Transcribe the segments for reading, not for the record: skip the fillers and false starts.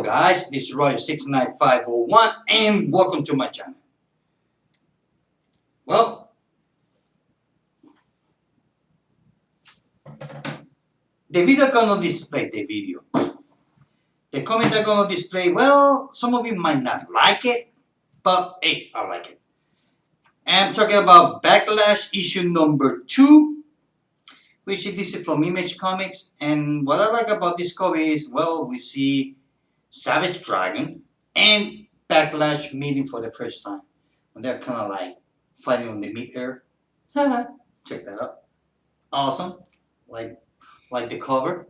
guys, this is Roger69501 and welcome to my channel. Well, the video gonna display the video. The comment I'm gonna display, well, some of you might not like it, but hey, I like it. I'm talking about Backlash issue number 2, which this is from Image Comics. And what I like about this cover is, well, we see Savage Dragon and Backlash meeting for the first time. And they're kind of like fighting on the mid-air. Check that out. Awesome. Like the cover.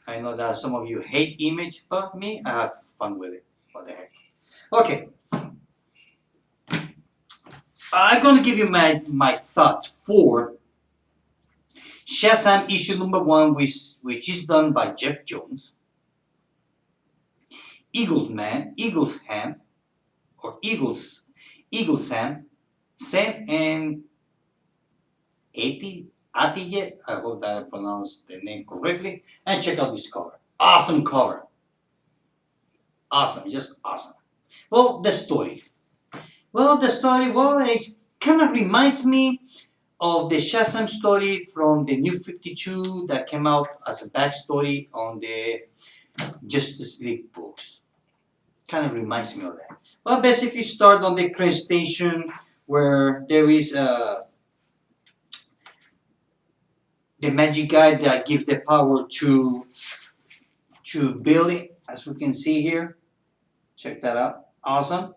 I know that some of you hate Image, but me, I have fun with it. What the heck. Okay. I'm going to give you my thoughts for Shazam issue number 1, which is done by Jeff Jones. Eaglesham, Sam and Atijet, I hope that I pronounced the name correctly. And check out this cover. Awesome cover. Awesome, just awesome. Well, the story. Well, it kind of reminds me of the Shazam story from the New 52 that came out as a backstory on the Justice League books. Kind of reminds me of that. Well, basically start on the crane station where there is the magic guy that gives the power to Billy, as we can see here. Check that out. Awesome.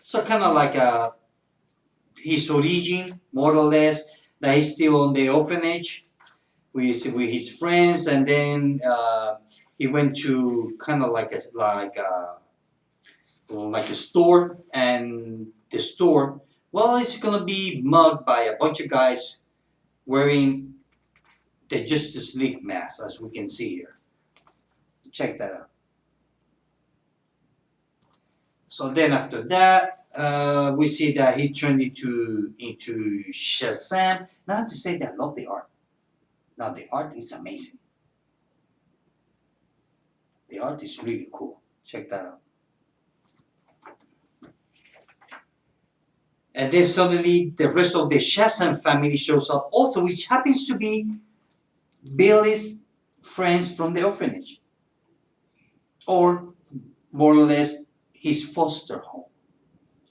So kind of like his origin, more or less, that he's still on the orphanage with his friends, and then he went to kind of like a store, and the store, well, it's gonna be mugged by a bunch of guys wearing the Justice League mask, as we can see here. Check that out. So then after that, we see that he turned into Shazam. Now I have to say that I love the art. Now the art is amazing. The art is really cool. Check that out. And then suddenly the rest of the Shazam family shows up also, which happens to be Billy's friends from the orphanage. Or more or less his foster home,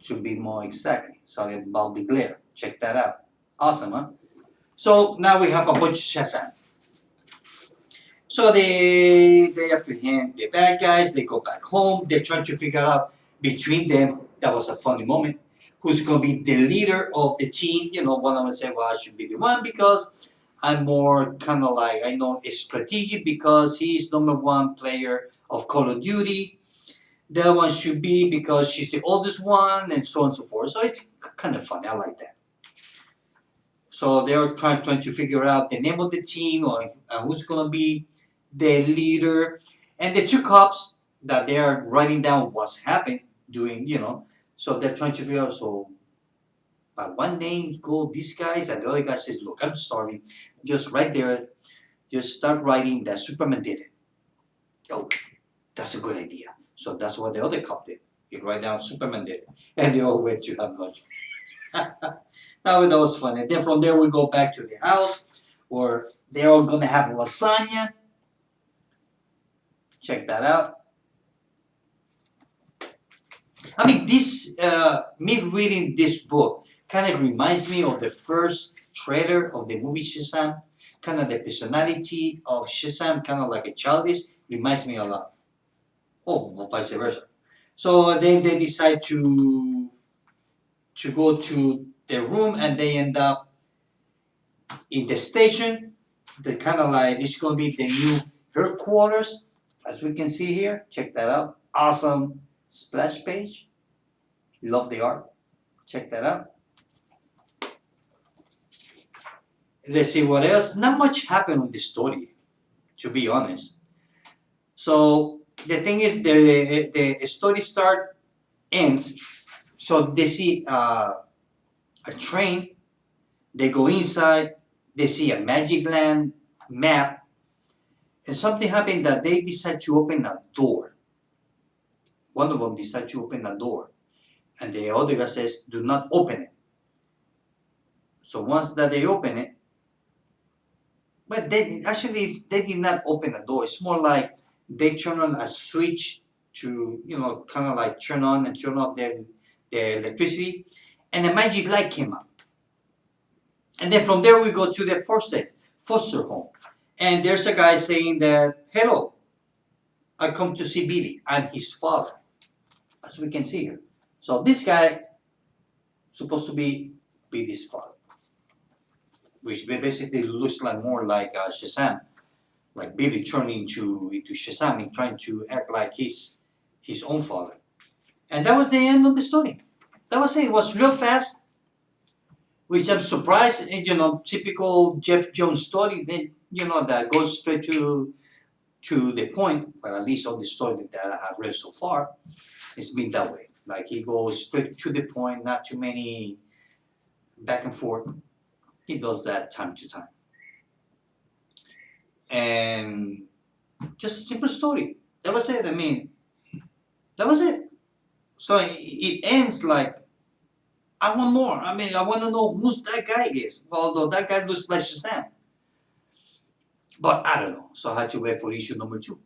to be more exactly. Sorry about the glare. Check that out. Awesome, huh? So now we have a bunch of Shazam. So they apprehend the bad guys. They go back home. They're trying to figure out between them. That was a funny moment. Who's going to be the leader of the team? You know, one of them say, well, I should be the one because I'm more kind of like, I know it's strategic because he's #1 player of Call of Duty. The other one should be because she's the oldest one, and so on and so forth. So it's kind of funny. I like that. So they're trying to figure out the name of the team or who's going to be the leader. And the two cops that they are writing down what's happened, doing, you know. So they're trying to figure out, so by one name go these guys, and the other guy says, look, I'm starving. Just right there, just start writing that Superman did it. Oh, that's a good idea. So that's what the other cop did. He write down Superman did it. And they all went to have lunch. That was fun. And then from there we go back to the house where they're all going to have lasagna. Check that out. I mean, this, me reading this book kind of reminds me of the first trailer of the movie Shazam. Kind of the personality of Shazam, kind of like a childish, reminds me a lot. Oh, vice versa. So then they decide to go to their room, and they end up in the station. They're kind of like, this is going to be the new headquarters, as we can see here. Check that out. Awesome splash page. Love the art. Check that out. Let's see what else. Not much happened on the story, to be honest. So the thing is, the story ends. So they see a train. They go inside. They see a Magic Land map. And something happened that they decide to open a door. One of them decided to open a door. And the other guy says, do not open it. So once that they open it, but they did not open the door. It's more like they turn on a switch to, kind of like turn on and turn off the electricity, and a magic light came up. And then from there we go to the foster home. And there's a guy saying that, hello, I come to see Billy. I'm his father, as we can see here. So this guy supposed to be Billy's father, which basically looks like more like Shazam, like Billy turning into Shazam and trying to act like he's his own father. And that was the end of the story. That was it. It was real fast, which I'm surprised. Typical Jeff Jones story. That goes straight to the point. But at least all the story that I have read so far, it's been that way. Like he goes straight to the point, not too many back and forth. He does that time to time. And just a simple story. That was it. That was it. So it ends like, I want more. I want to know who that guy is. Although that guy looks like Shazam. But I don't know. So I had to wait for issue number 2.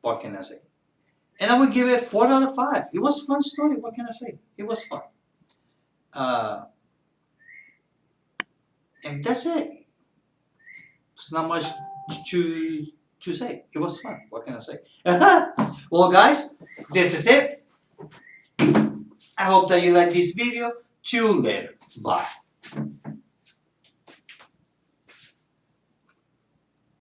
What can I say? And I would give it 4 out of 5. It was a fun story. What can I say? It was fun. And that's it. It's not much to say. It was fun. What can I say? Well, guys, this is it. I hope that you like this video. Till later. Bye.